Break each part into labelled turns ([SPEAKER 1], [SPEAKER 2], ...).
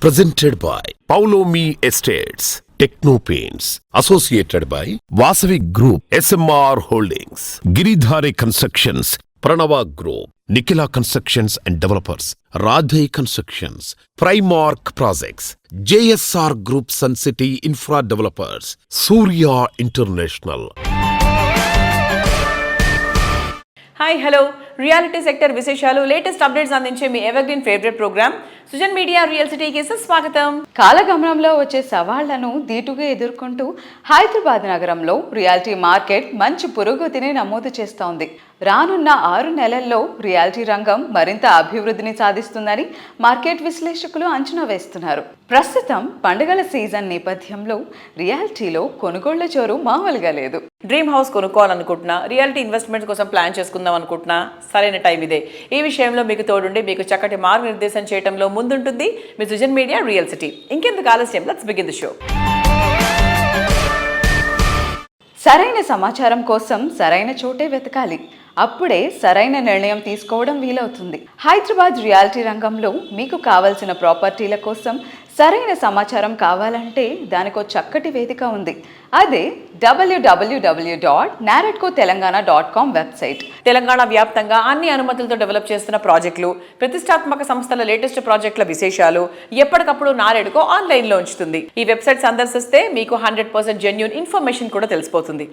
[SPEAKER 1] Presented by Paulomi Estates, Techno Paints, associated by Vasavi Group, SMR Holdings, Giridhari Constructions, Pranava Group, Nikila Constructions and Developers, Radhe Constructions, Primark Projects, JSR Group Sun City Infra Developers, Surya International.
[SPEAKER 2] Hi hello reality sector విశేషాలు latest updates అందించే మీ evergreen favourite programme Sujan media real సిటీకి స్వాగతం.
[SPEAKER 3] కాలగమనంలో వచ్చే సవాళ్లను ధీటుగా ఎదుర్కొంటూ హైదరాబాద్ నగరంలో రియాలిటీ మార్కెట్ మంచి పురోగతిని నమోదు చేస్తోంది. రానున్న 6 నెలల్లో రియాలిటీ రంగం మరింత అభివృద్ధిని సాధిస్తుందని మార్కెట్ విశ్లేషకులు అంచనా వేస్తున్నారు. ప్రస్తుతం పండుగల సీజన్ నేపథ్యంలో రియాలిటీలో కొనుగోళ్ల జోరు మామూలుగా లేదు.
[SPEAKER 2] డ్రీమ్ హౌస్ కొనుక్కోవాలనుకుంటున్నా, రియాలిటీ ఇన్వెస్ట్మెంట్ కోసం ప్లాన్ చేసుకుందాం అనుకుంటున్నా, సరైన టైం ఇదే. ఈ విషయంలో మీకు తోడుండి మీకు చక్కటి మార్గనిర్దేశం చేయడంలో ముందుంటుంది మీ సుజన్ మీడియా రియల్ సిటీ. ఇంకెందుకు ఆలస్యం, లెట్స్ బిగిన్ ది షో.
[SPEAKER 3] సరైన సమాచారం కోసం సరైన చోటే వెతకాలి. అప్పుడే సరైన నిర్ణయం తీసుకోవడం వీలవుతుంది. హైదరాబాద్ రియాలిటీ రంగంలో మీకు కావలసిన ప్రాపర్టీల కోసం సరైన సమాచారం కావాలంటే దానికో చక్కటి వేదిక ఉంది. అదే www.naredcotelangana.com వెబ్సైట్.
[SPEAKER 2] తెలంగాణ వ్యాప్తంగా అన్ని అనుమతులతో డెవలప్ చేస్తున్న ప్రాజెక్టులు, ప్రతిష్టాత్మక సంస్థల లేటెస్ట్ ప్రాజెక్టుల విశేషాలు ఎప్పటికప్పుడు నారెడ్కో ఆన్లైన్లో ఉంచుతుంది. ఈ వెబ్సైట్ సందర్శిస్తే మీకు 100% జెన్యూన్ ఇన్ఫర్మేషన్ కూడా తెలిసిపోతుంది.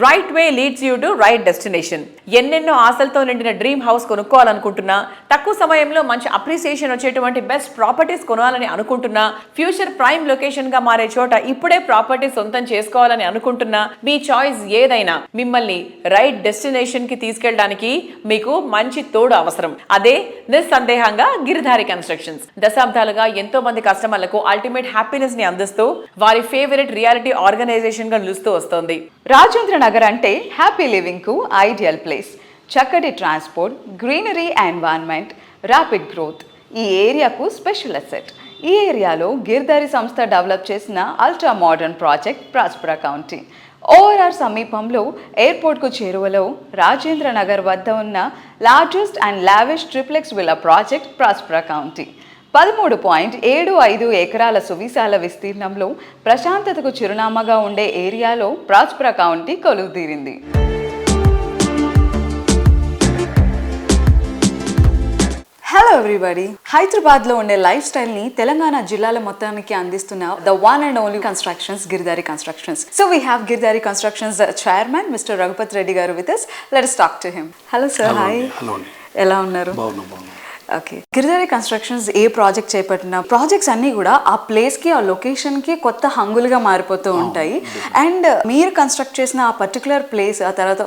[SPEAKER 2] Right way leads you to right destination. ఎన్నెన్నో ఆశలతో నిండిన డ్రీమ్ హౌస్ కొనుక్కోవాలనుకుంటున్నా, తక్కువ సమయంలో మంచి అప్రిసియేషన్ వచ్చేటువంటి బెస్ట్ ప్రాపర్టీస్ కొనాలని అనుకుంటున్నా, ఫ్యూచర్ ప్రైమ్ లొకేషన్గా మారే చోట ఇప్పుడే ప్రాపర్టీస్ సొంతం చేసుకోవాలని అనుకుంటున్నా, మీ చాయిస్ ఏదైనా మిమ్మల్ని రైట్ డెస్టినేషన్కి తీసుకెళ్ళడానికి మీకు మంచి తోడు అవసరం. అదే నిస్సందేహంగా గిరిధారి కన్స్ట్రక్షన్స్. దశాబ్దాలుగా ఎంతో మంది కస్టమర్లకు అల్టిమేట్ హ్యాపీనెస్ ని అందిస్తూ వారి ఫేవరెట్ రియాలిటీ ఆర్గనైజేషన్ గా నిలుస్తూ వస్తోంది.
[SPEAKER 3] రాజేంద్ర నగర్ అంటే హ్యాపీ లివింగ్ కు ఐడియల్ ప్లేస్. చక్కటి transport, greenery environment, rapid growth ఈ ఏరియాకు స్పెషల్ అసెట్. ఈ ఏరియాలో గిరిధారి సంస్థ డెవలప్ చేసిన ultra modern project Prospera County. ORR సమీపంలో ఎయిర్పోర్ట్కు చేరువలో రాజేంద్ర నగర్ వద్ద ఉన్న largest and lavish triplex villa project Prospera County. 13.75 ఎకరాల సువిశాల విస్తీర్ణంలో ప్రశాంతతకు చిరునామాగా ఉండే ఏరియాలో ప్రాస్పరా కౌంటీ కొలువుదీరింది. హలో ఎవ్రీబడి, హైదరాబాద్లో ఉండే లైఫ్ స్టైల్ని తెలంగాణ జిల్లాల మొత్తానికి అందిస్తున్న the one and only constructions, Giridhari constructions. So we have Giridhari constructions chairman Mr Raghupati Reddy గారు with us. Let us talk to him. Hello sir. Hi, ఎలా ఉన్నారు? ఓకే, గిరిధారి కన్స్ట్రక్షన్స్ ఏ ప్రాజెక్ట్ చేపట్టిన ప్రాజెక్ట్స్ అన్నీ కూడా ఆ ప్లేస్కి, ఆ లొకేషన్కి కొత్త హంగులుగా మారిపోతూ ఉంటాయి. అండ్ మీరు కన్స్ట్రక్ట్ చేసిన ఆ పర్టికులర్ ప్లేస్ ఆ తర్వాత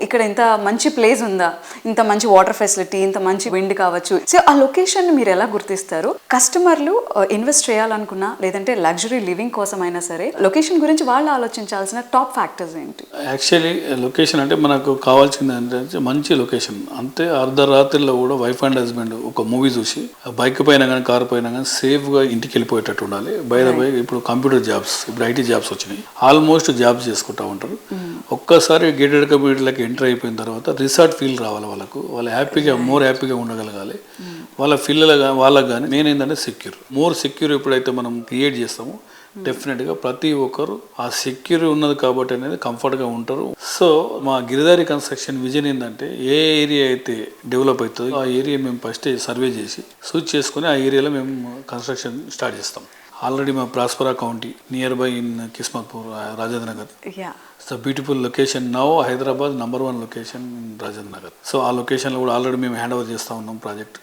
[SPEAKER 3] ఇక్కడ ఇంత మంచి ప్లేస్ ఉందా, ఇంత మంచి వాటర్ ఫెసిలిటీ, ఇంత మంచి విండ్ కావచ్చు. సో ఆ లొకేషన్ మీరు ఎలా గుర్తిస్తారు? కస్టమర్లు ఇన్వెస్ట్ చేయాలనుకున్నా లేదంటే లగ్జరీ లివింగ్ కోసం అయినా సరే లొకేషన్ గురించి వాళ్ళు ఆలోచించాల్సిన టాప్ ఫ్యాక్టర్స్ ఏంటి?
[SPEAKER 4] యాక్చువల్లీ లొకేషన్ అంటే మనకు కావాల్సింది ఏంటంటే మంచి లొకేషన్. అంతే అర్ధరాత్రిలో కూడా వైఫ్ అండ్ హస్బెండ్ ఒక మూవీ చూసి బైక్ పైన కానీ కార్ పైన కానీ సేఫ్గా ఇంటికి వెళ్ళిపోయేటట్టు ఉండాలి. బై ఇప్పుడు కంప్యూటర్ జాబ్స్, ఇప్పుడు ఐటీ జాబ్స్ వచ్చినాయి, ఆల్మోస్ట్ జాబ్స్ చేసుకుంటూ ఉంటారు. ఒక్కసారి గేటెడ్ కమ్యూనిటీలోకి ఎంటర్ అయిపోయిన తర్వాత రిసార్ట్ ఫీల్ రావాలి వాళ్ళకు. వాళ్ళు మోర్ హ్యాపీగా ఉండగలగాలి. వాళ్ళ వాళ్ళకి కానీ మెయిన్ ఏంటంటే మోర్ సెక్యూర్ ఎప్పుడైతే మనం క్రియేట్ చేస్తామో డెఫినెట్గా ప్రతి ఒక్కరు ఆ సెక్యూర్ ఉన్నది కాబట్టి అనేది కంఫర్ట్గా ఉంటారు. సో మా గిరిధారి కన్స్ట్రక్షన్ విజన్ ఏంటంటే ఏ ఏరియా అయితే డెవలప్ అవుతుందో ఆ ఏరియా మేము ఫస్ట్ సర్వే చేసి సూచ్ చేసుకుని ఆ ఏరియాలో మేము కన్స్ట్రక్షన్ స్టార్ట్ చేస్తాం. ఆల్రెడీ మా ప్రాస్పరా county near by in Kismatpur, Rajendra Nagar. It's a beautiful location. Now Hyderabad number 1 location Rajendra Nagar. So ఆ లొకేషన్లో కూడా ఆల్రెడీ మేము హ్యాండ్ ఓవర్ చేస్తూ ఉన్నాం ప్రాజెక్ట్.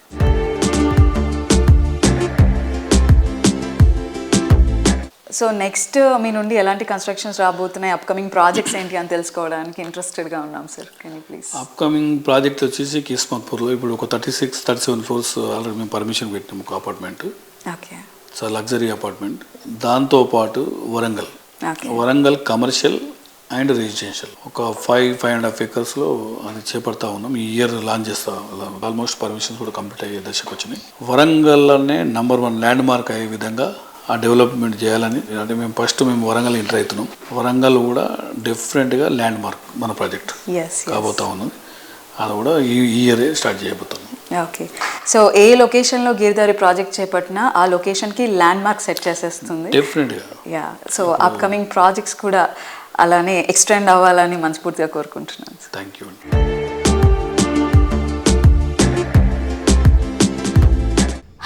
[SPEAKER 3] సో నెక్స్ట్ మీ నుండి ఎలాంటి కన్స్ట్రక్షన్స్ రాబోతున్నాయి, అప్కమింగ్ ప్రాజెక్ట్స్ ఏంటి అని తెలుసుకోవడానికి ఇంట్రెస్టెడ్గా ఉన్నాం sir. Can you please?
[SPEAKER 4] Upcoming project వచ్చేసి కిస్మత్పూర్లో ఇప్పుడు ఒక 36-37 ఫ్లోర్స్ ఆల్రెడీ మేము పర్మిషన్ పెట్టినాం ఒక apartment.
[SPEAKER 3] Okay,
[SPEAKER 4] so luxury apartment. దాంతోపాటు వరంగల్ కమర్షియల్ అండ్ రెసిడెన్షియల్ ఒక 5.5 ఎకర్స్లో అది చేపడతా ఉన్నాం. ఈ ఇయర్ లాంచ్ చేస్తా. ఆల్మోస్ట్ పర్మిషన్స్ కూడా కంప్లీట్ అయ్యే దశకు వచ్చినాయి. వరంగల్లోనే నంబర్ 1 ల్యాండ్ మార్క్ అయ్యే విధంగా ఆ డెవలప్మెంట్ చేయాలని అంటే మేము వరంగల్ ఎంటర్ అవుతున్నాం. వరంగల్ కూడా డెఫినెట్గా ల్యాండ్ మార్క్ మన ప్రాజెక్ట్ కాబోతా ఉన్నది. అది కూడా ఈ ఇయరే స్టార్ట్ చేయబోతున్నాం.
[SPEAKER 3] ఓకే, సో ఏ లొకేషన్లో గిరిధారి ప్రాజెక్ట్ చేపట్టినా ఆ లొకేషన్కి ల్యాండ్ మార్క్ సెట్ చేసేస్తుంది.
[SPEAKER 4] డెఫినెట్గా.
[SPEAKER 3] యా, సో అప్కమింగ్ ప్రాజెక్ట్స్ కూడా అలానే ఎక్స్టెండ్ అవ్వాలని మనస్ఫూర్తిగా కోరుకుంటున్నాను.
[SPEAKER 4] Thank you.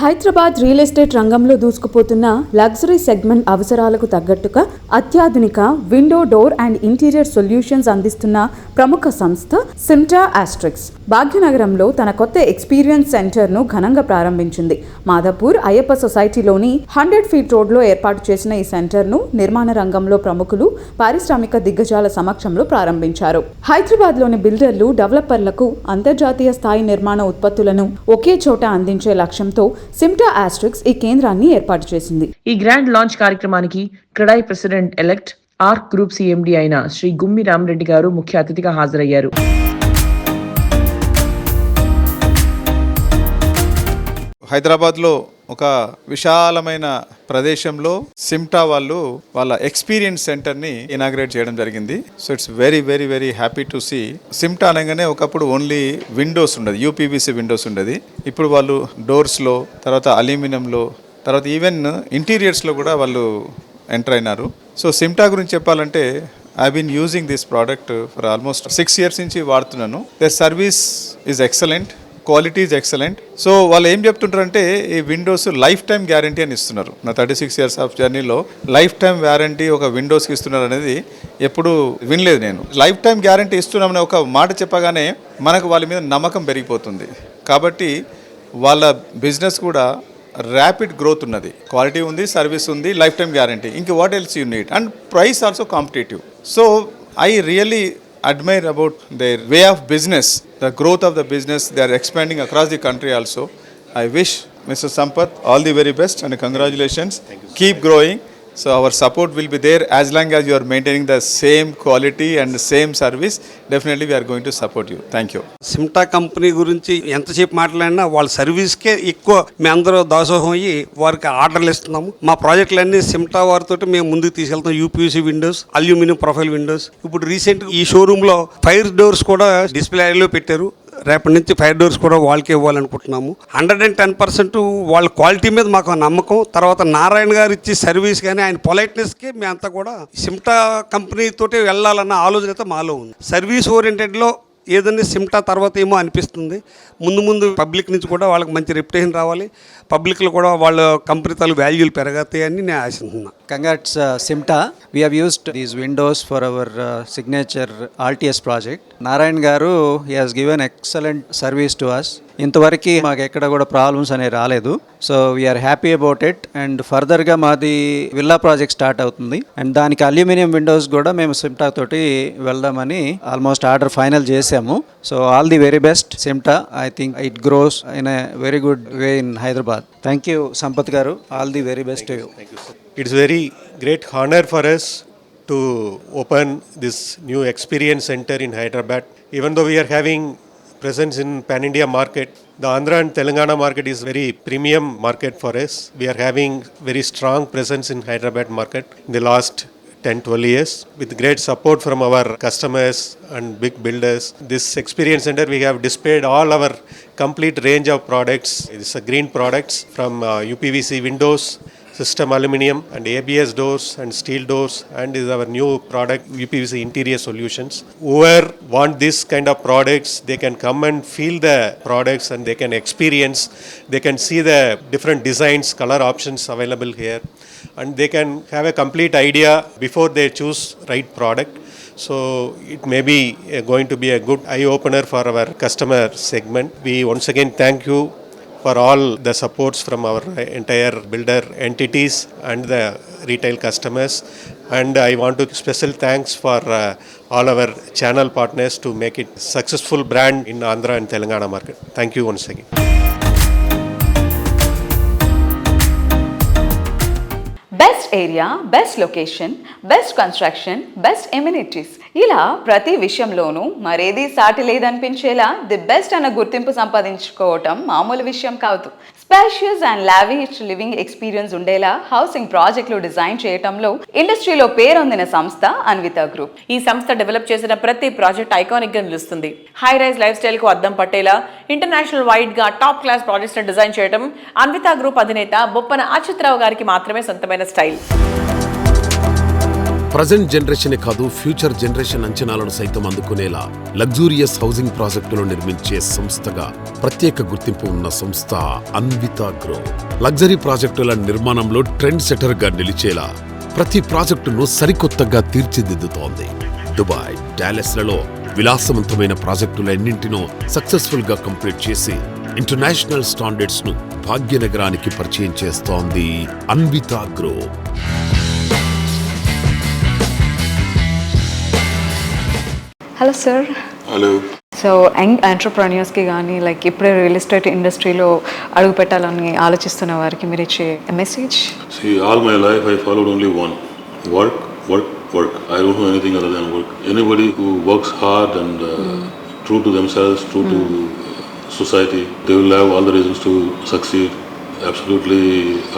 [SPEAKER 5] Hyderabad real estate రంగంలో దూసుకుపోతున్న లగ్జరీ సెగ్మెంట్ అవసరాలకు తగ్గట్టుగా అత్యాధునిక window, door and interior solutions అందిస్తున్న ప్రముఖ సంస్థ సిమ్టా ఆస్ట్రిక్స్ భాగ్యనగరంలో తన కొత్త ఎక్స్పీరియన్స్ సెంటర్ను ఘనంగా ప్రారంభించింది. మాదాపూర్ అయ్యప్ప సొసైటీలోని 100 ఫీట్ రోడ్లో ఏర్పాటు చేసిన ఈ సెంటర్ను నిర్మాణ రంగంలో ప్రముఖులు, పారిశ్రామిక దిగ్గజాల సమక్షంలో ప్రారంభించారు. హైదరాబాద్లోని బిల్డర్లు, డెవలపర్లకు అంతర్జాతీయ స్థాయి నిర్మాణ ఉత్పత్తులను ఒకే చోట అందించే లక్ష్యంతో సిమ్టా ఆస్ట్రిక్స్ ఈ కేంద్రాన్ని ఏర్పాటు చేసింది.
[SPEAKER 2] ఈ గ్రాండ్ లాంచ్ కార్యక్రమానికి CREDAI president elect arc group CMD అయిన శ్రీ గుమ్మి రామరెడ్డి గారు ముఖ్య అతిథిగా హాజరయ్యారు.
[SPEAKER 6] హైదరాబాద్లో ఒక విశాలమైన ప్రదేశంలో సిమ్టా వాళ్ళు వాళ్ళ ఎక్స్పీరియన్స్ సెంటర్ని ఇనాగ్రేట్ చేయడం జరిగింది. So it's very very very happy to see. Simta అనగానే ఒకప్పుడు ఓన్లీ విండోస్ ఉండదు, యూపీవీసీ విండోస్ ఉండేది. ఇప్పుడు వాళ్ళు డోర్స్లో, తర్వాత అల్యూమినియంలో, తర్వాత ఈవెన్ ఇంటీరియర్స్లో కూడా వాళ్ళు ఎంటర్ అయినారు. సో సిమ్టా గురించి చెప్పాలంటే I been using this product for almost 6 years నుంచి వాడుతున్నాను. The service is excellent, quality is excellent. So వాళ్ళు ఏం చెప్తుంటారంటే ఈ విండోస్ లైఫ్ టైం గ్యారంటీ అని ఇస్తున్నారు. నా 36 years ఆఫ్ జర్నీలో లైఫ్ టైం వారంటీ ఒక విండోస్కి ఇస్తున్నారు అనేది ఎప్పుడు వినలేదు నేను. లైఫ్ టైం గ్యారంటీ ఇస్తున్నామని ఒక మాట చెప్పగానే మనకు వాళ్ళ మీద నమ్మకం పెరిగిపోతుంది. కాబట్టి వాళ్ళ బిజినెస్ కూడా ర్యాపిడ్ గ్రోత్ ఉన్నది, క్వాలిటీ ఉంది, సర్వీస్ ఉంది, లైఫ్ టైం గ్యారంటీ. ఇంక what else you need, and price also competitive. So I really admire about their way of business, the growth of the business. They are expanding across the country also. I wish Mr. Sampath all the very best and congratulations. Keep growing. So our support will be there as long as you are maintaining the same quality and the same service. Definitely we are going to support you. Thank you.
[SPEAKER 7] Simta company గురించి ఎంతసేపు మాట్లాడినా వాళ్ళ సర్వీస్కే ఎక్కువ మేము అందరూ దాసోహం అయ్యి వారికి ఆర్డర్లు ఇస్తున్నాము. మా ప్రాజెక్టులన్నీ సిమ్టా వారితో మేము ముందుకు తీసుకెళ్తాం. UPVC Windows, aluminium profile Windows. ఇప్పుడు రీసెంట్ ఈ షోరూంలో ఫైర్ డోర్స్ కూడా డిస్ప్లే ఏరియాలో పెట్టారు. రేపటి నుంచి ఫైర్ డోర్స్ కూడా వాళ్ళకి ఇవ్వాలనుకుంటున్నాము. 110% వాళ్ళ క్వాలిటీ మీద మాకు నమ్మకం. తర్వాత నారాయణ గారు ఇచ్చే సర్వీస్ కానీ ఆయన పొలైట్నెస్కి మేమంతా కూడా సిమ్టా కంపెనీతోటి వెళ్ళాలన్న ఆలోచన అయితే మాలో ఉంది. సర్వీస్ ఓరియంటెడ్లో ఏదైనా సిమ్టా తర్వాత ఏమో అనిపిస్తుంది. ముందు ముందు పబ్లిక్ నుంచి కూడా వాళ్ళకి మంచి రెప్యుటేషన్ రావాలి, పబ్లిక్లో కూడా వాళ్ళ కంపెనీ తాలూ వాల్యూలు పెరగతాయని నేను ఆశిస్తున్నాను.
[SPEAKER 8] Congrats Simta. We have used these windows for our signature RTS project. Narayan Garu, he has given excellent service to us. ఇంతవరకు మాకు ఎక్కడ కూడా ప్రాబ్లమ్స్ అనేవి రాలేదు. So we are happy about it. And ఫర్దర్గా మాది విల్లా ప్రాజెక్ట్ స్టార్ట్ అవుతుంది and దానికి అల్యూమినియం విండోస్ కూడా మేము సిమ్టా తోటి వెళ్దామని ఆల్మోస్ట్ ఆర్డర్ ఫైనల్ చేసాము. So all the very best Simta. I think it grows in a very good way in Hyderabad. Thank you Sampath గారు. All the very best to you.
[SPEAKER 9] It's very great honor for us to open this new experience center in Hyderabad. Even though we are having presence in pan-India market, the Andhra and Telangana market is very premium market for us. We are having very strong presence in Hyderabad market in the last 10-12 years with great support from our customers and big builders. This experience center we have displayed all our complete range of products. It's a green products from UPVC windows, system aluminum and ABS doors and steel doors, and is our new product UPVC interior solutions. Whoever want this kind of products, they can come and feel the products and they can experience, they can see the different designs, color options available here, and they can have a complete idea before they choose right product. So it may be going to be a good eye opener for our customer segment. We once again thank you for all the supports from our entire builder entities and the retail customers, and I want to special thanks for all our channel partners to make it successful brand in Andhra and Telangana market. Thank you once again.
[SPEAKER 3] Best area, best location, best construction, best amenities, ఇలా ప్రతి విషయంలోనూ మరేది సాటి లేదనిపించేలా the best అన్న గుర్తింపు సంపాదించుకోవటం మామూలు విషయం కాదు. Spacious and lavish living experience ఉండేలా హౌసింగ్ ప్రాజెక్టులు డిజైన్ చేయటంలో ఇండస్ట్రీలో పేరొందిన సంస్థ అన్విత గ్రూప్.
[SPEAKER 2] ఈ సంస్థ డెవలప్ చేసిన ప్రతి ప్రాజెక్ట్ ఐకానిక్ గా నిలుస్తుంది. హై రైజ్ లైఫ్ స్టైల్ కు అద్దం పట్టేలా ఇంటర్నేషనల్ వైడ్ గా టాప్ క్లాస్ ప్రాజెక్ట్స్ డిజైన్ చేయడం అన్విత గ్రూప్ అధినేత బొప్పన అచ్యుతరావు గారికి మాత్రమే సొంతమైన స్టైల్.
[SPEAKER 1] ప్రజెంట్ జనరేషన్ కాదు, ఫ్యూచర్ జనరేషన్ అంచనాలను సైతం అందుకునేలా లగ్జూరియస్ హౌసింగ్ ప్రాజెక్టులు నిర్మించే సంస్థగా ప్రత్యేక గుర్తింపు ఉన్న సంస్థ అన్విత గ్రూప్. లగ్జరీ ప్రాజెక్టుల నిర్మాణంలో ట్రెండ్ సెటర్ గా నిలిచేలా ప్రతి ప్రాజెక్టును సరికొత్తగా తీర్చిదిద్దుతోంది. దుబాయ్, డాలస్లలో విలాసవంతమైన ప్రాజెక్టులన్నింటినో సక్సెస్ఫుల్ గా కంప్లీట్ చేసి ఇంటర్నేషనల్ స్టాండర్డ్స్ ను భాగ్యనగరానికి పరిచయం చేస్తోంది Anvita group.
[SPEAKER 3] Hello sir.
[SPEAKER 10] Hello.
[SPEAKER 3] So young ఎంటర్ప్రెన్యూర్స్కి కానీ లైక్ ఇప్పుడే రియల్ ఎస్టేట్ ఇండస్ట్రీలో అడుగు పెట్టాలని ఆలోచిస్తున్న వారికి మీరు ఇచ్చే message?
[SPEAKER 10] See, all my life I followed only one: work, work, work. I don't know anything other than work. Anybody who works hard and true to themselves, true to society, they will have all the reasons to succeed. Absolutely,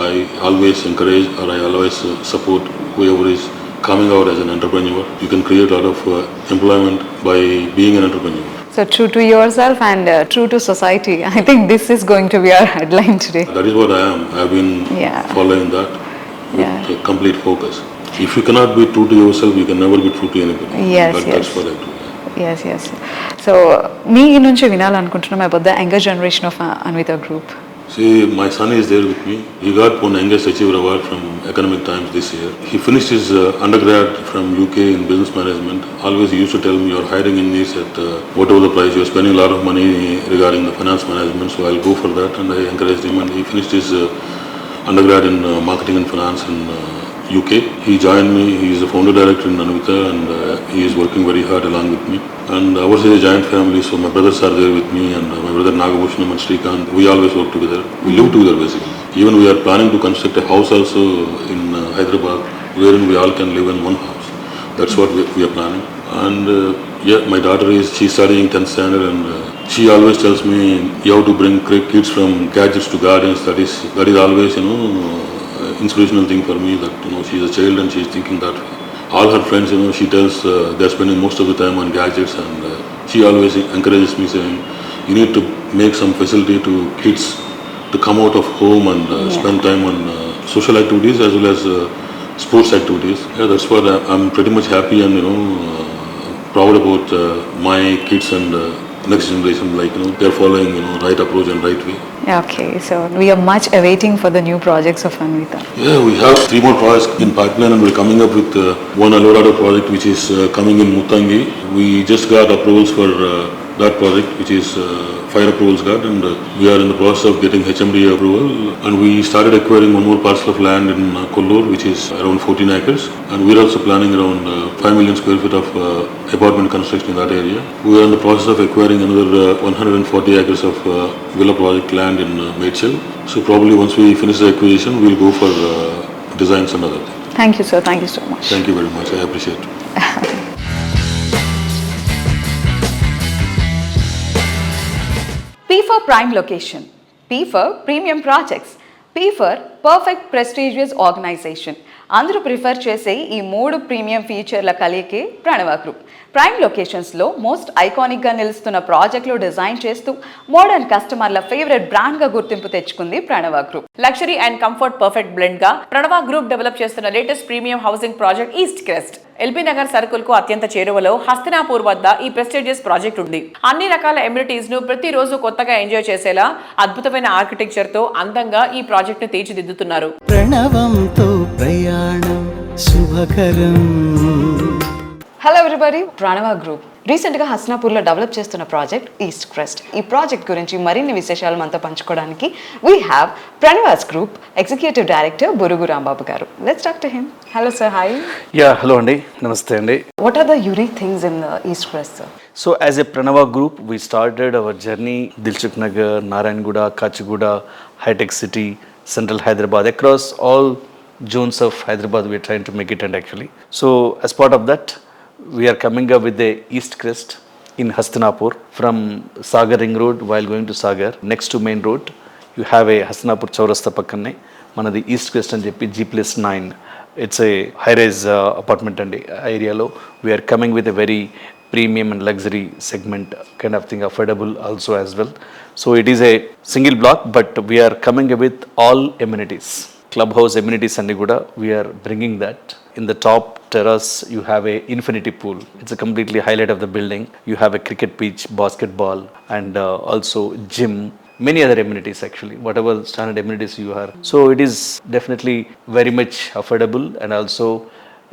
[SPEAKER 10] I always encourage or I always support whoever is coming out as an entrepreneur. You can create a lot of employment by being an entrepreneur.
[SPEAKER 3] So true to yourself and true to society. I think this is going to be our headline today.
[SPEAKER 10] That is what I am. I have been following that with complete focus. If you cannot be true to yourself, you can never be true to anybody. That's what I do.
[SPEAKER 3] Yes. So మీ నుంచి వినాలనుకుంటున్నాం about the younger generation of Anvita Group.
[SPEAKER 10] See, my son is there with me. He got one Youngest Achiever Award from Economic Times this year. He finished his undergrad from UK in business management. Always he used to tell me, you're hiring in this at whatever the price, you're spending a lot of money regarding the finance management, so I'll go for that. And I encouraged him, and he finished his undergrad in marketing and finance in UK. He joined me. He is the founder director in Anvita, and he is working very hard along with me. And ours is a giant family, so my brothers are there with me, and my brother Nagabhushanam and Srikanth. We always work together. We live together basically. Even we are planning to construct a house also in Hyderabad, wherein we all can live in one house. That's what we are planning. And my daughter she's studying 10th standard, and she always tells me, you have to bring kids from gadgets to gardens. That is always inspirational thing for me, that she's a child and she's thinking that all her friends, she tells they're spending most of the time on gadgets, and she always encourages me, saying you need to make some facility to kids to come out of home and spend time on social activities as well as sports activities. That's what I'm pretty much happy and proud about my kids and next generation, like they're following right approach and right way.
[SPEAKER 3] Okay, so we are much awaiting for the new projects of Anvita.
[SPEAKER 10] Yeah, we have 3 more projects in pipeline, and we're coming up with one Alvarado project which is coming in Muttangi. We just got approvals for that project, which is fire approvals got, and we are in the process of getting HMD approval. And we started acquiring one more parcel of land in Kollur, which is around 14 acres, and we're also planning around 5 million square feet of apartment construction in that area. We are in the process of acquiring another 140 acres of villa project land in Medchel. So probably once we finish the acquisition, we'll go for designs and other things.
[SPEAKER 3] Thank you, sir. Thank you so much.
[SPEAKER 10] Thank you very much. I appreciate it.
[SPEAKER 3] P for prime location, P for premium projects, P for perfect prestigious organization. అందరూ prefer చేసే ఈ 3 premium ఫీచర్ల కలియకే Pranava group. Prime లొకేషన్స్లో most ఐకానిక్గా నిలుస్తున్న ప్రాజెక్టులు design చేస్తూ మోడర్న్ కస్టమర్ల ఫేవరెట్ బ్రాండ్గా గుర్తింపు తెచ్చుకుంది Pranava group.
[SPEAKER 2] Luxury and comfort perfect blend గా ప్రణవ గ్రూప్ డెవలప్ చేస్తున్న latest premium housing project East Crest. LB Nagar circle కు అత్యంత చేరువలో హస్తినాపూర్ వద్ద ఈ ప్రెస్టీజియస్ ప్రాజెక్ట్ ఉంది. అన్ని రకాల ఎమ్యూనిటీస్ ను ప్రతిరోజు కొత్తగా ఎంజాయ్ చేసేలా అద్భుతమైన ఆర్కిటెక్చర్ తో అందంగా ఈ ప్రాజెక్ట్ ను తీర్చిదిద్దుతున్నారు.
[SPEAKER 11] ప్రణవంతో ప్రయాణం శుభకరం.
[SPEAKER 3] హలో ఎవ్రీబడి, ప్రణవ గ్రూప్ రీసెంట్గా హస్నాపూర్లో డెవలప్ చేస్తున్న ప్రాజెక్ట్ ఈస్ట్ క్రెస్ట్. ఈ ప్రాజెక్ట్ గురించి మరిన్ని విశేషాలు మనతో పంచుకోవడానికి we have Pranava's group executive director Burugu Rambabu గారు. Let's talk to him. Hello sir. Hi.
[SPEAKER 12] Hello అండి, నమస్తే అండి.
[SPEAKER 3] What are the unique things in East Crest sir?
[SPEAKER 12] So as a Pranava group, we started our journey Dilshuk Nagar, Narayanguda, Kachiguda, High Tech City, Central Hyderabad, across all zones of Hyderabad we are trying to make it, and actually. So as part of that, we are coming up with the East Crest in Hastinapur from Sagar Ring Road while going to Sagar, next to main road you have a Hasanapur చౌరస్తా పక్కనే మనది east west అని చెప్పి G+9. It's a high rise apartment అండి. ఆ ఏరియాలో we are coming with a very premium and luxury segment kind of thing, affordable also as well. So it is a single block, but we are coming with all amenities, clubhouse amenities and kuda we are bringing that. In the top terrace you have a infinity pool. It's a completely highlight of the building. You have a cricket pitch, basketball, and also gym, many other amenities actually, whatever standard amenities you have. So it is definitely very much affordable, and also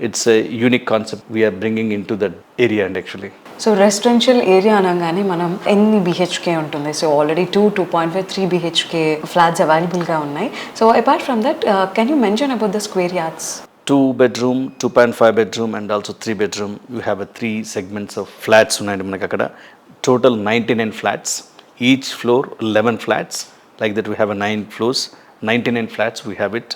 [SPEAKER 12] it's a unique concept we are bringing into that area. And actually
[SPEAKER 3] so residential area అనగానే మనం ఎన్ని BHK ఉంటుంది? So already 2.5, 3 BHK flats అవైలబుల్గా ఉన్నాయి. So apart from that can you mention about the square yards?
[SPEAKER 12] 2 bedroom, 2.5 bedroom, and also 3 bedroom. You have a 3 segments of flats ఉన్నాయండి మనకి అక్కడ. Total 99 flats, each floor 11 flats, like that we have a 9 floors, 99 flats we have it.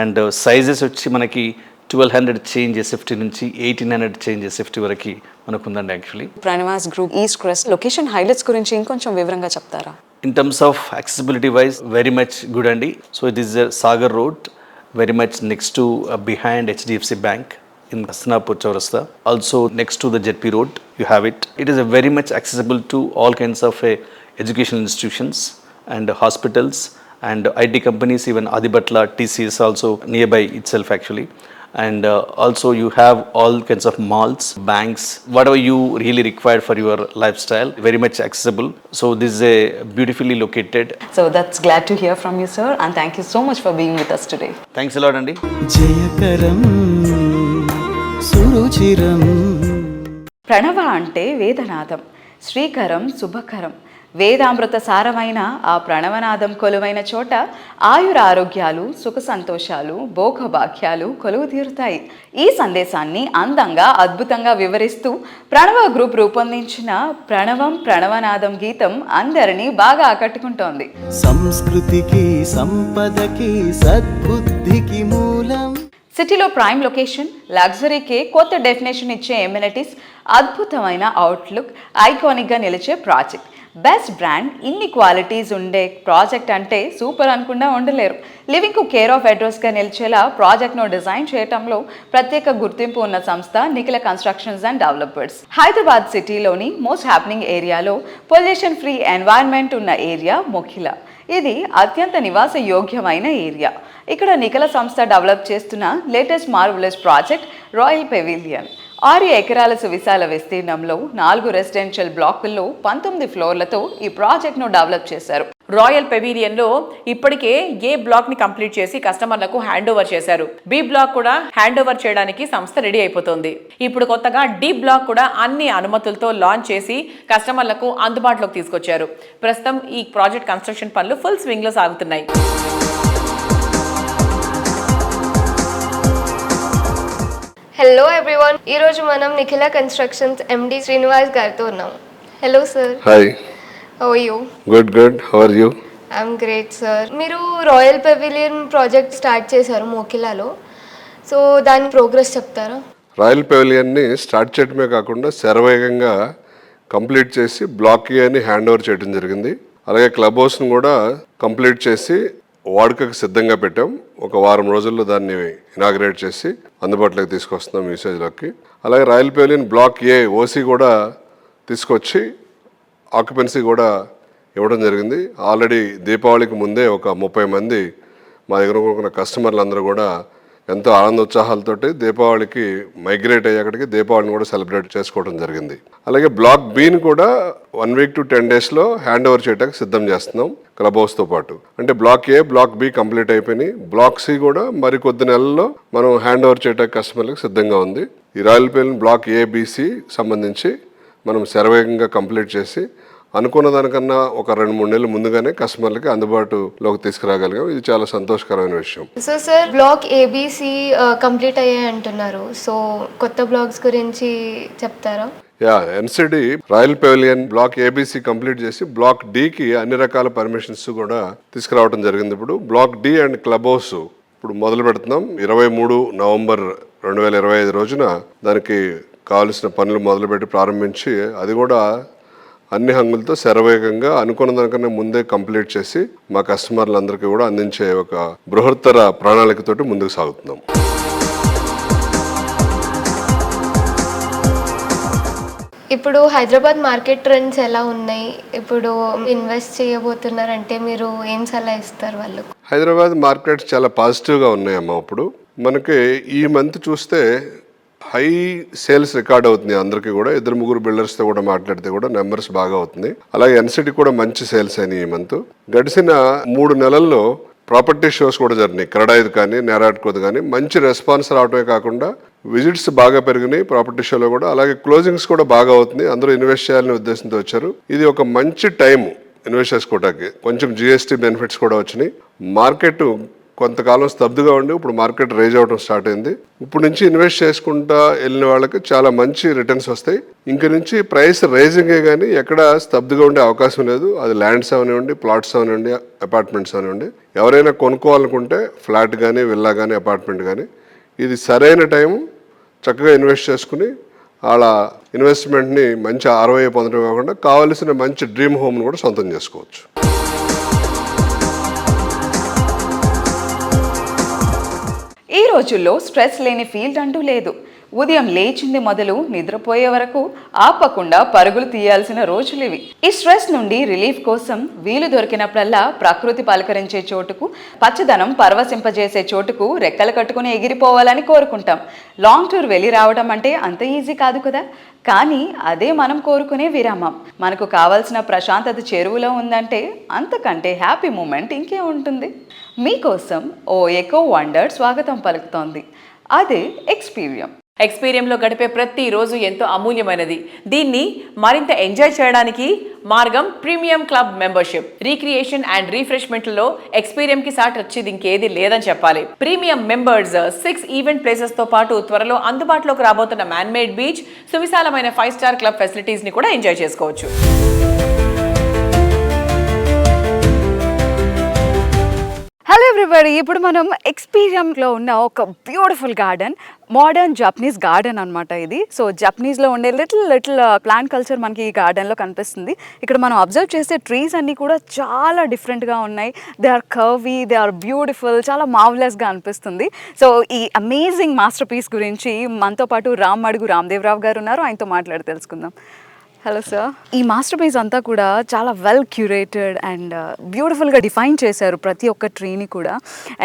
[SPEAKER 12] And sizes వచ్చి మనకి 1200 change SFT నుంచి 1800 change SFT వరకు మనకు ఉందండి actually.
[SPEAKER 3] Pranavas group east crest location highlights గురించి ఇంకొంచెం వివరంగా చెప్తారా?
[SPEAKER 12] In terms of accessibility wise, very much good andi. So it is a Sagar Road, very much next to behind HDFC Bank in Hasnapur Chaurasta. Also next to the JP Road, you have it. It is a very much accessible to all kinds of educational institutions and hospitals and IT companies, even Adibatla, TCS also nearby itself actually. And also you have all kinds of malls, banks, whatever you really require for your lifestyle, very much accessible. So this is a beautifully located.
[SPEAKER 3] So that's glad to hear from you, sir, and thank you so much for being with us today.
[SPEAKER 12] Thanks a lot Andy.
[SPEAKER 11] జయకరం సురుచిరం.
[SPEAKER 3] ప్రణవ అంటే వేదనాదం, శ్రీకరం శుభకరం. వేదామృత సారమైన ఆ ప్రణవనాదం కొలువైన చోట ఆయురారోగ్యాలు, సుఖ సంతోషాలు, భోగభాగ్యాలు కొలువు తీరుతాయి. ఈ సందేశాన్ని అందంగా, అద్భుతంగా వివరిస్తూ ప్రణవ గ్రూప్ రూపొందించిన ప్రణవం ప్రణవనాదం గీతం అందరినీ బాగా ఆకట్టుకుంటోంది.
[SPEAKER 11] సంస్కృతికి సంపదకి సద్బుద్ధికి మూలం.
[SPEAKER 3] సిటీలో ప్రైమ్ లొకేషన్, లగ్జరీకి కొత్త డెఫినేషన్ ఇచ్చే ఎమ్యూనిటీస్, అద్భుతమైన అవుట్లుక్, ఐకానిక్గా నిలిచే ప్రాజెక్ట్, బెస్ట్ బ్రాండ్, ఇన్ని క్వాలిటీస్ ఉండే ప్రాజెక్ట్ అంటే సూపర్ అనుకుండా ఉండలేరు. లివింగ్కు కేర్ ఆఫ్ అడ్రస్గా నిలిచేలా ప్రాజెక్ట్ను డిజైన్ చేయడంలో ప్రత్యేక గుర్తింపు ఉన్న సంస్థ Nikhila constructions and developers. Hyderabad సిటీలోని మోస్ట్ హ్యాపెనింగ్ ఏరియాలో పొల్యూషన్ ఫ్రీ ఎన్వైరన్మెంట్ ఉన్న ఏరియా మొఖిల. ఇది అత్యంత నివాస యోగ్యమైన ఏరియా. ఇక్కడ నిఖిల సంస్థ డెవలప్ చేస్తున్న latest marvellous project royal pavilion. 6 ఎకరాల సువిశాల విస్తీర్ణంలో 4 రెసిడెన్షియల్ బ్లాకుల్లో 19 ఫ్లోర్లతో ఈ ప్రాజెక్ట్ను డెవలప్ చేశారు.
[SPEAKER 2] రాయల్ పెవిలియన్ లో ఇప్పటికే ఏ బ్లాక్ ని కంప్లీట్ చేసి కస్టమర్లకు హ్యాండ్ ఓవర్ చేశారు. బి బ్లాక్ కూడా హ్యాండ్ ఓవర్ చేయడానికి సంస్థ రెడీ అయిపోతుంది. ఇప్పుడు కొత్తగా డి బ్లాక్ కూడా అన్ని అనుమతులతో లాంచ్ చేసి కస్టమర్లకు అందుబాటులోకి తీసుకొచ్చారు. ప్రస్తుతం ఈ ప్రాజెక్ట్ కన్స్ట్రక్షన్ పనులు ఫుల్ స్వింగ్ లో సాగుతున్నాయి.
[SPEAKER 13] హలో ఎవ్రీవన్, ఈరోజు మనం నిఖిల కన్స్ట్రక్షన్స్ MD శ్రీనివాస్ గారితో ఉన్నాం. Hello sir.
[SPEAKER 14] Hi.
[SPEAKER 13] How are you?
[SPEAKER 14] Good. How are you?
[SPEAKER 13] I'm great sir. మీరు రాయల్ పెవిలియన్ ప్రాజెక్ట్ స్టార్ట్ చేశారు మోకిలాలో. సో దాని ప్రోగ్రెస్ చెప్తారా?
[SPEAKER 14] రాయల్ పెవిలియన్ని స్టార్ట్ చేయడమే కాకుండా శరవేగంగా కంప్లీట్ చేసి బ్లాక్ ఏ అని హ్యాండ్ ఓవర్ చేయడం జరిగింది. అలాగే క్లబ్ హౌస్ను కూడా కంప్లీట్ చేసి వాడుకకు సిద్ధంగా పెట్టాం. ఒక వారం రోజుల్లో దాన్ని ఇనాగ్రేట్ చేసి అందుబాటులోకి తీసుకొస్తున్నాం యూసేజ్లోకి. అలాగే రాయల్ పెవిలియన్ బ్లాక్ ఏ ఓసీ కూడా తీసుకొచ్చి ఆక్యుపెన్సీ కూడా ఇవ్వడం జరిగింది. ఆల్రెడీ దీపావళికి ముందే ఒక 30 మంది మా దగ్గర ఉన్న కస్టమర్లు అందరూ కూడా ఎంతో ఆనందోత్సాహాలతోటి దీపావళికి మైగ్రేట్ అయ్యేక్కడికి దీపావళిని కూడా సెలబ్రేట్ చేసుకోవడం జరిగింది. అలాగే బ్లాక్ బిని కూడా 1 వీక్ to 10 డేస్లో హ్యాండ్ ఓవర్ చేయడానికి సిద్ధం చేస్తున్నాం క్లబ్ హౌస్తో పాటు. అంటే బ్లాక్ ఏ, బ్లాక్ బి కంప్లీట్ అయిపోయినాయి. బ్లాక్ సి కూడా మరి కొద్ది నెలల్లో మనం హ్యాండ్ ఓవర్ చేయడానికి కస్టమర్లకు సిద్ధంగా ఉంది. ఈ రాయల్ పెవిలియన్ బ్లాక్ ఏబిసి సంబంధించి మనం శరవేగంగా కంప్లీట్ చేసి అనుకున్న దానికన్నా ఒక 2-3 నెలలు ముందుగానే కస్టమర్లకి అందుబాటులోకి తీసుకురాగలిగాం. ఇది చాలా సంతోషకరమైన విషయం.
[SPEAKER 13] So sir, block ABC complete అయ్యాయి అంటున్నారు. సో కొత్త బ్లాక్స్ గురించి చెప్తారా?
[SPEAKER 14] NCD Royal Pavilion block ABC complete చేసి బ్లాక్ డికి అన్ని రకాల పర్మిషన్స్ కూడా తీసుకురావడం జరిగింది. ఇప్పుడు block D and club house ఇప్పుడు మొదలు పెడుతున్నాం. 23 నవంబర్ 2025 రోజున దానికి కావాల్సిన పనులు మొదలుపెట్టి ప్రారంభించి అది కూడా అన్ని హంగులతో శరవేగంగా అనుకున్న దానికన్నా ముందే కంప్లీట్ చేసి మా కస్టమర్లందరికీ కూడా అందించే ఒక బృహత్తర ప్రణాళికతోటి ముందుకు సాగుతున్నాం.
[SPEAKER 13] ఇప్పుడు హైదరాబాద్ మార్కెట్ ట్రెండ్స్ ఎలా ఉన్నాయి? ఇప్పుడు ఇన్వెస్ట్ చేయబోతున్నారంటే మీరు ఏం సలహా ఇస్తారు వాళ్ళకు?
[SPEAKER 14] హైదరాబాద్ మార్కెట్స్ చాలా పాజిటివ్గా ఉన్నాయమ్మా. ఇప్పుడు మనకి ఈ మంత్ చూస్తే హై సేల్స్ రికార్డ్ అవుతుంది అందరికీ కూడా. 2-3 బిల్డర్స్తో కూడా మాట్లాడితే కూడా నెంబర్స్ బాగా అవుతుంది. అలాగే ఎన్సిటీ కూడా మంచి సేల్స్ అయినాయి ఈ మంత్. గడిచిన 3 నెలల్లో ప్రాపర్టీ షోస్ కూడా జరిగినాయి. క్రెడాయిద్ కానీ నేరాట్కోది కానీ మంచి రెస్పాన్స్ రావడమే కాకుండా విజిట్స్ బాగా పెరిగినాయి ప్రాపర్టీ షోలో కూడా. అలాగే క్లోజింగ్స్ కూడా బాగా అవుతుంది. అందరూ ఇన్వెస్ట్ చేయాలనే ఉద్దేశంతో వచ్చారు. ఇది ఒక మంచి టైం ఇన్వెస్ట్ చేసుకోవడానికి. కొంచెం జిఎస్టీ బెనిఫిట్స్ కూడా వచ్చినాయి. మార్కెట్ కొంతకాలం స్తబ్దుగా ఉండి ఇప్పుడు మార్కెట్ రైజ్ అవ్వడం స్టార్ట్ అయింది. ఇప్పుడు నుంచి ఇన్వెస్ట్ చేసుకుంటా వెళ్ళిన వాళ్ళకి చాలా మంచి రిటర్న్స్ వస్తాయి. ఇంక నుంచి ప్రైస్ రైజింగే కానీ ఎక్కడ స్తబ్దుగా ఉండే అవకాశం లేదు. అది ల్యాండ్స్ అవనివ్వండి, ప్లాట్స్ అవనివ్వండి, అపార్ట్మెంట్స్ అవనివ్వండి. ఎవరైనా కొనుక్కోవాలనుకుంటే ఫ్లాట్ కానీ, విల్లా కానీ, అపార్ట్మెంట్ కానీ ఇది సరైన టైం. చక్కగా ఇన్వెస్ట్ చేసుకుని వాళ్ళ ఇన్వెస్ట్మెంట్ని మంచి ROI పొందడం కాకుండా కావలసిన మంచి డ్రీమ్ హోమ్ను కూడా సొంతం చేసుకోవచ్చు.
[SPEAKER 3] ఈ రోజుల్లో స్ట్రెస్ లేని ఫీల్డ్ అంటూ లేదు. ఉదయం లేచింది మొదలు నిద్రపోయే వరకు ఆపకుండా పరుగులు తీయాల్సిన రోజులు ఇవి. ఈ స్ట్రెస్ నుండి రిలీఫ్ కోసం వీలు దొరికినప్పుడల్లా ప్రకృతి పలకరించే చోటుకు, పచ్చదనం పరవశింపజేసే చోటుకు రెక్కలు కట్టుకుని ఎగిరిపోవాలని కోరుకుంటాం. లాంగ్ టూర్ వెళ్ళి రావడం అంటే అంత ఈజీ కాదు కదా. కానీ అదే మనం కోరుకునే విరామం. మనకు కావాల్సిన ప్రశాంతత చెరువులో ఉందంటే అంతకంటే హ్యాపీ మూమెంట్ ఇంకే ఉంటుంది. మీకోసం ఓ ఎకో వండర్ స్వాగతం పలుకుతోంది. అదే ఎక్స్పీరియంలో గడిపే ప్రతి రోజు ఎంతో అమూల్యమైనది. దీన్ని మరింత ఎంజాయ్ చేయడానికి మార్గం premium club membership. Recreation and రీఫ్రెష్మెంట్లలో ఎక్స్పీరియంకి సాటి వచ్చేది ఇంకేది లేదని చెప్పాలి. ప్రీమియం మెంబర్స్ 6 ఈవెంట్ ప్లేసెస్ తో పాటు త్వరలో అందుబాటులోకి రాబోతున్న మ్యాన్ మేడ్ బీచ్, సువిశాలమైన 5 స్టార్ క్లబ్ ఫెసిలిటీస్ ని కూడా ఎంజాయ్ చేసుకోవచ్చు. హలో ఎవ్రీబడి, ఇప్పుడు మనం ఎక్స్పీరియంలో ఉన్న ఒక beautiful garden, modern Japanese garden అనమాట ఇది. సో జపనీస్లో ఉండే లిటిల్ ప్లాంట్ కల్చర్ మనకి ఈ గార్డెన్లో కనిపిస్తుంది. ఇక్కడ మనం అబ్జర్వ్ చేసే ట్రీస్ అన్నీ కూడా చాలా డిఫరెంట్గా ఉన్నాయి. They are curvy, they are beautiful, చాలా మార్వెలస్గా అనిపిస్తుంది. సో ఈ అమేజింగ్ మాస్టర్ పీస్ గురించి మనతో పాటు రామ్దేవరావు గారు ఉన్నారు. ఆయనతో మాట్లాడి తెలుసుకుందాం. హలో సార్, ఈ మాస్టర్ పీస్ అంతా కూడా చాలా వెల్ క్యూరేటెడ్ అండ్ బ్యూటిఫుల్గా డిఫైన్ చేశారు ప్రతి ఒక్క ట్రీని కూడా.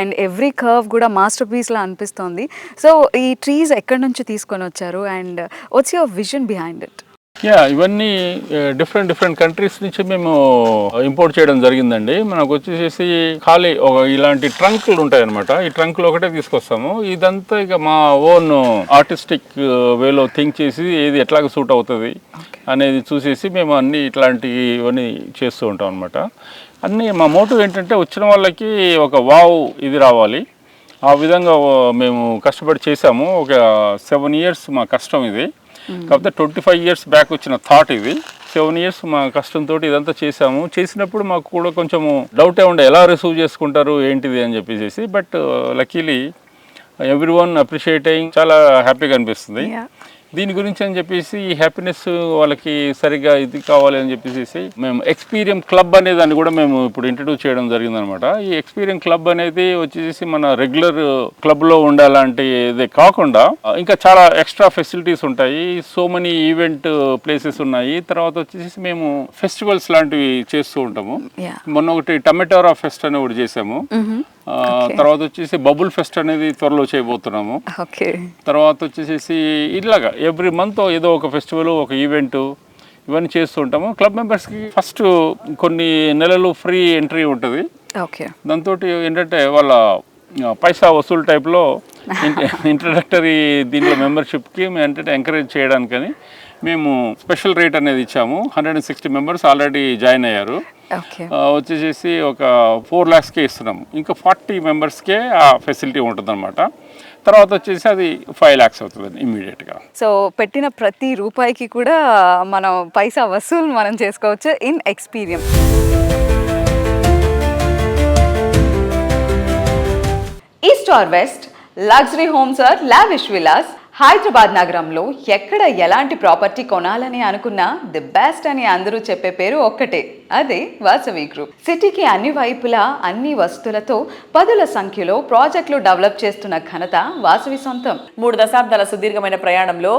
[SPEAKER 3] అండ్ ఎవ్రీ కర్వ్ కూడా మాస్టర్ పీస్లా అనిపిస్తోంది. సో ఈ ట్రీస్ ఎక్కడి నుంచి తీసుకొని వచ్చారు and what's your vision behind it?
[SPEAKER 4] ఇవన్నీ డిఫరెంట్ కంట్రీస్ నుంచి మేము ఇంపోర్ట్ చేయడం జరిగిందండి. మనకు వచ్చేసి ఖాళీ ఇలాంటి ట్రంక్లు ఉంటాయి అనమాట. ఈ ట్రంక్లు ఒకటే తీసుకొస్తాము. ఇదంతా ఇక మా ఓన్ ఆర్టిస్టిక్ వేలో థింక్ చేసి ఏది ఎట్లాగ సూట్ అవుతుంది అనేది చూసేసి మేము అన్ని ఇట్లాంటివన్నీ చేస్తూ ఉంటాం అనమాట. అన్నీ మా మోటివ్ ఏంటంటే వచ్చిన వాళ్ళకి ఒక వావ్ ఇది రావాలి. ఆ విధంగా మేము కష్టపడి చేసాము. ఒక 7 years మా కష్టం ఇది. కాకపోతే 25 years బ్యాక్ వచ్చిన థాట్ ఇది. 7 years మా కష్టంతో ఇదంతా చేసాము. చేసినప్పుడు మాకు కూడా కొంచెము డౌటే ఉండే ఎలా రిసీవ్ చేసుకుంటారు ఏంటిది అని చెప్పేసి. బట్ లక్కీలీ ఎవ్రీవన్ అప్రిషియేటింగ్, చాలా హ్యాపీగా అనిపిస్తుంది. దీని గురించి అని చెప్పేసి ఈ హ్యాపీనెస్ వాళ్ళకి సరిగ్గా ఇది కావాలి అని చెప్పేసి మేము ఎక్స్పీరియం క్లబ్ అనే దాన్ని కూడా మేము ఇప్పుడు ఇంట్రడ్యూస్ చేయడం జరిగిందనమాట. ఈ ఎక్స్పీరియం క్లబ్ అనేది వచ్చేసి మన రెగ్యులర్ క్లబ్లో ఉండాలంటే కాకుండా ఇంకా చాలా ఎక్స్ట్రా ఫెసిలిటీస్ ఉంటాయి. సో మెనీ ఈవెంట్ ప్లేసెస్ ఉన్నాయి. తర్వాత వచ్చేసి మేము ఫెస్టివల్స్ లాంటివి చేస్తూ ఉంటాము. మొన్న ఒకటి టమాటోరా ఫెస్ట్ అని ఒకటి చేసాము. తర్వాత వచ్చేసి బబుల్ ఫెస్ట్ అనేది త్వరలో చేయబోతున్నాము. తర్వాత వచ్చేసి ఇలాగా ఎవ్రీ మంత్ ఏదో ఒక ఫెస్టివల్, ఒక ఈవెంట్ ఇవన్నీ చేస్తూ ఉంటాము. క్లబ్ మెంబర్స్కి ఫస్ట్ కొన్ని నెలలు ఫ్రీ ఎంట్రీ ఉంటుంది. దాంతో ఏంటంటే వాళ్ళ పైసా వసూలు టైప్లో ఇంట్రడక్టరీ దీంట్లో మెంబర్షిప్కి ఏంటంటే ఎంకరేజ్ చేయడానికని మేము స్పెషల్ రేట్ అనేది ఇచ్చాము. 160 members ఆల్రెడీ జాయిన్ అయ్యారు. వచ్చేసి ఒక 4 lakhsకే ఇస్తున్నాము. ఇంకా 40 membersకే ఆ ఫెసిలిటీ ఉంటుంది అనమాట. తర్వాత వచ్చేసి అది 5 lakhs అవుతుంది ఇమ్మీడియట్గా.
[SPEAKER 3] సో పెట్టిన ప్రతి రూపాయికి కూడా మనం పైసా వసూలు మనం చేసుకోవచ్చు in Experium. East or west, luxury homes or lavish villas, Hyderabad నగరంలో ఎక్కడ ఎలాంటి ప్రాపర్టీ కొనాలని అనుకున్నా ది బెస్ట్ అని అందరూ చెప్పే పేరు ఒక్కటే, అదే వాసవి గ్రూప్. సిటీకి అన్ని వైపులా అన్ని వస్తువులతో పదుల సంఖ్యలో ప్రాజెక్టులు డెవలప్ చేస్తున్న ఘనత వాసవి సొంతం.
[SPEAKER 2] 3 దశాబ్దాల సుదీర్ఘమైన ప్రయాణంలో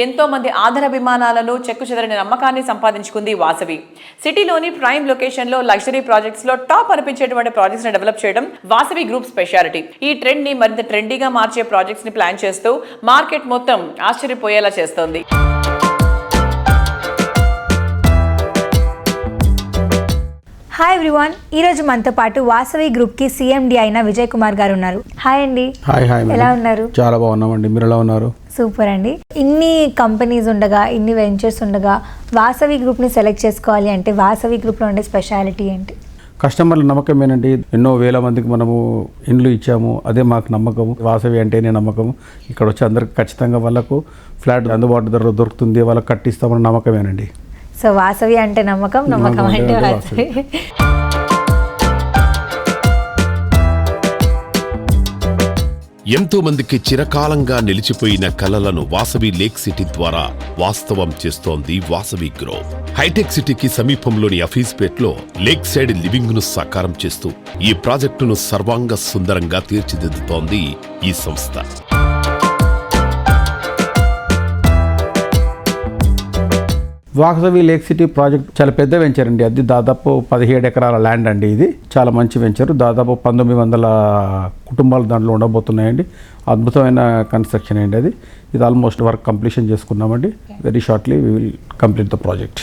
[SPEAKER 2] ఎంతో మంది ఆధారాభిమానాలను చెక్కుచెదరని నమ్మకాన్ని సంపాదించుకుంది వాసవి. సిటీలోని ప్రైమ్ లొకేషన్ లో లగ్జరీ ప్రాజెక్ట్స్ లో టాప్ అనిపించేటువంటి ప్రాజెక్ట్స్ ని డెవలప్ చేయడం వాసవి గ్రూప్ స్పెషాలిటీ. ఈ ట్రెండ్ ని మరింత ట్రెండీగా మార్చే ప్రాజెక్ట్స్ ని ప్లాన్ చేస్తూ మార్కెట్ మొత్తం ఆశ్చర్యపోయేలా చేస్తోంది.
[SPEAKER 15] హాయ్ ఎవ్రీవన్, ఈరోజు మనతో పాటు వాసవి గ్రూప్కి సిఎండి అయిన విజయ్ కుమార్ గారు ఉన్నారు. హాయ్ అండి.
[SPEAKER 16] హాయ్.
[SPEAKER 15] ఎలా ఉన్నారు?
[SPEAKER 16] చాలా బాగున్నామండి, మీరు ఎలా ఉన్నారు?
[SPEAKER 15] సూపర్ అండి. ఇన్ని కంపెనీస్ ఉండగా, ఇన్ని వెంచర్స్ ఉండగా వాసవి గ్రూప్ని సెలెక్ట్ చేసుకోవాలి అంటే వాసవి గ్రూప్లో ఉండే స్పెషాలిటీ ఏంటి?
[SPEAKER 16] కస్టమర్ల నమ్మకమేనండి. ఎన్నో వేల మందికి మనము ఇండ్లు ఇచ్చాము, అదే మాకు నమ్మకము. వాసవి అంటేనే నమ్మకము. ఇక్కడ వచ్చి అందరికి ఖచ్చితంగా వాళ్ళకు ఫ్లాట్ అందుబాటు ధరలో దొరుకుతుంది, వాళ్ళకి కట్టిస్తామన్న నమ్మకమేనండి.
[SPEAKER 15] సో వాసవి అంటే నమ్మకం, నమ్మకం అంటే వాసవి.
[SPEAKER 1] ఎంతో మందికి చిరకాలంగా నిలిచిపోయిన కలలను వాసవి లేక్ సిటీ ద్వారా వాస్తవం చేస్తోంది వాసవి గ్రూప్. హైటెక్ సిటీకి సమీపంలోని అఫీస్పేట్లో లేక్ సైడ్ లివింగ్ ను సాకారం చేస్తూ ఈ ప్రాజెక్టును సర్వాంగ సుందరంగా తీర్చిదిద్దుతోంది ఈ సంస్థ.
[SPEAKER 16] వాసవి లేక్ సిటీ ప్రాజెక్ట్ చాలా పెద్ద వెంచర్ అండి. అది దాదాపు 17 ఎకరాల ల్యాండ్ అండి. ఇది చాలా మంచి వెంచర్. దాదాపు 1900 కుటుంబాలు దాంట్లో ఉండబోతున్నాయండి. అద్భుతమైన కన్స్ట్రక్షన్ అండి అది. ఇది ఆల్మోస్ట్ వర్క్ కంప్లీషన్ చేసుకున్నామండి. Very shortly we will complete the project.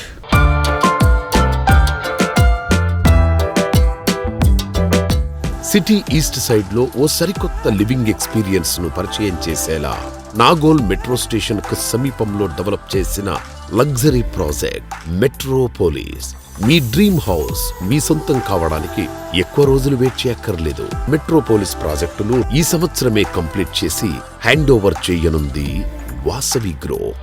[SPEAKER 1] City east side లో ఓ సరికొత్త లివింగ్ ఎక్స్పీరియన్స్ ను పరిచయం చేసేలా నాగోల్ మెట్రో స్టేషన్ కు సమీపంలో డెవలప్ చేసిన లగ్జరీ ప్రాజెక్ట్ మెట్రోపోలిస్. మీ డ్రీమ్ హౌస్ మీ సొంతం కావడానికి ఎక్కువ రోజులు వెయిట్ చేయక్కర్లేదు. మెట్రోపోలిస్ ప్రాజెక్టును ఈ సంవత్సరమే కంప్లీట్ చేసి హ్యాండ్ ఓవర్ చేయనుంది వాసవి గ్రూప్.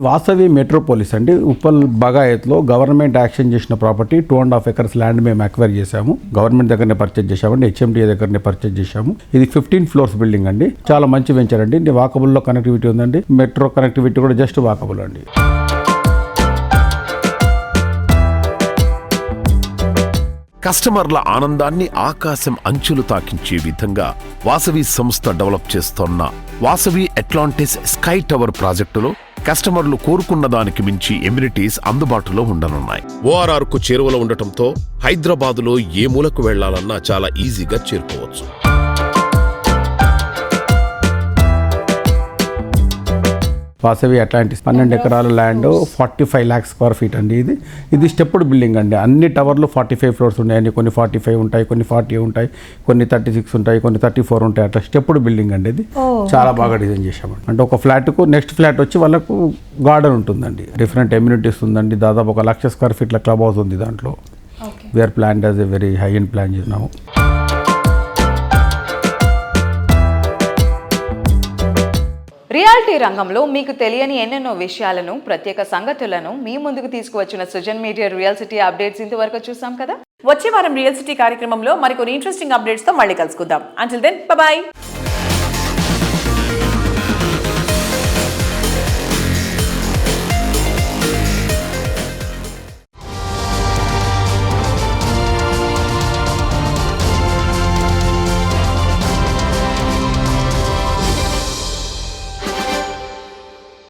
[SPEAKER 16] వాసవి మెట్రోపోలిస్ అండి. ఉప్పల్ బగాయత్లో గవర్నమెంట్ యాక్షన్ చేసిన ప్రాపర్టీ 2.5 acres ల్యాండ్ మేము అక్వైర్ చేశాము. గవర్నమెంట్ దగ్గరనే పర్చేజ్ చేశామండి, హెచ్ఎండిఏ దగ్గరనే పర్చేజ్ చేశాము. ఇది 15 floors బిల్డింగ్ అండి. చాలా మంచి వెంచర్ అండి. వాకబుల్లో కనెక్టివిటీ ఉందండి. మెట్రో కనెక్టివిటీ కూడా జస్ట్ వాకబుల్ అండి.
[SPEAKER 1] కస్టమర్ల ఆనందాన్ని ఆకాశం అంచులు తాకించే విధంగా వాసవి సంస్థ డెవలప్ చేస్తోన్న వాసవి అట్లాంటిస్ స్కై టవర్ ప్రాజెక్టులో కస్టమర్లు కోరుకున్న దానికి మించి ఎమ్యూనిటీస్ అందుబాటులో ఉండనున్నాయి. ORR కు చేరువలో ఉండటంతో హైదరాబాదులో ఏ మూలకు వెళ్లాలన్నా చాలా ఈజీగా చేరుకోవచ్చు.
[SPEAKER 16] వాసవి అట్లాంటిస్ 12 ఎకరాల ల్యాండ్, 45 lakhs square feet అండి. ఇది స్టెప్డ్ బిల్డింగ్ అండి. అన్ని టవర్లు 45 floors ఉన్నాయండి. కొన్ని 45 ఉంటాయి, కొన్ని 40 ఉంటాయి, కొన్ని 36 ఉంటాయి, కొన్ని 34 ఉంటాయి. అట్లా స్టెప్డ్ బిల్డింగ్ అండి. ఇది చాలా బాగా డిజైన్ చేశామండి. అంటే ఒక ఫ్లాట్కు నెక్స్ట్ ఫ్లాట్ వచ్చి వాళ్ళకు గార్డెన్ ఉంటుందండి. డిఫరెంట్ ఎమ్యూనిటీస్ ఉందండి. దాదాపు 1 lakh square feet club house ఉంది దాంట్లో. We are plan as a very high and plan చేసినాము.
[SPEAKER 3] రియాలిటీ రంగంలో మీకు తెలియని ఎన్నెన్నో విషయాలను, ప్రత్యేక సంగతులను మీ ముందుకు తీసుకువచ్చిన Srujan media real city updates ఇంతవరకు చూసాం కదా.
[SPEAKER 2] వచ్చే వారం రియల్ సిటీ కార్యక్రమంలో మరికొన్ని ఇంట్రెస్టింగ్ అప్డేట్స్ తో మళ్ళీ కలుసుకుందాం. Until then bye by.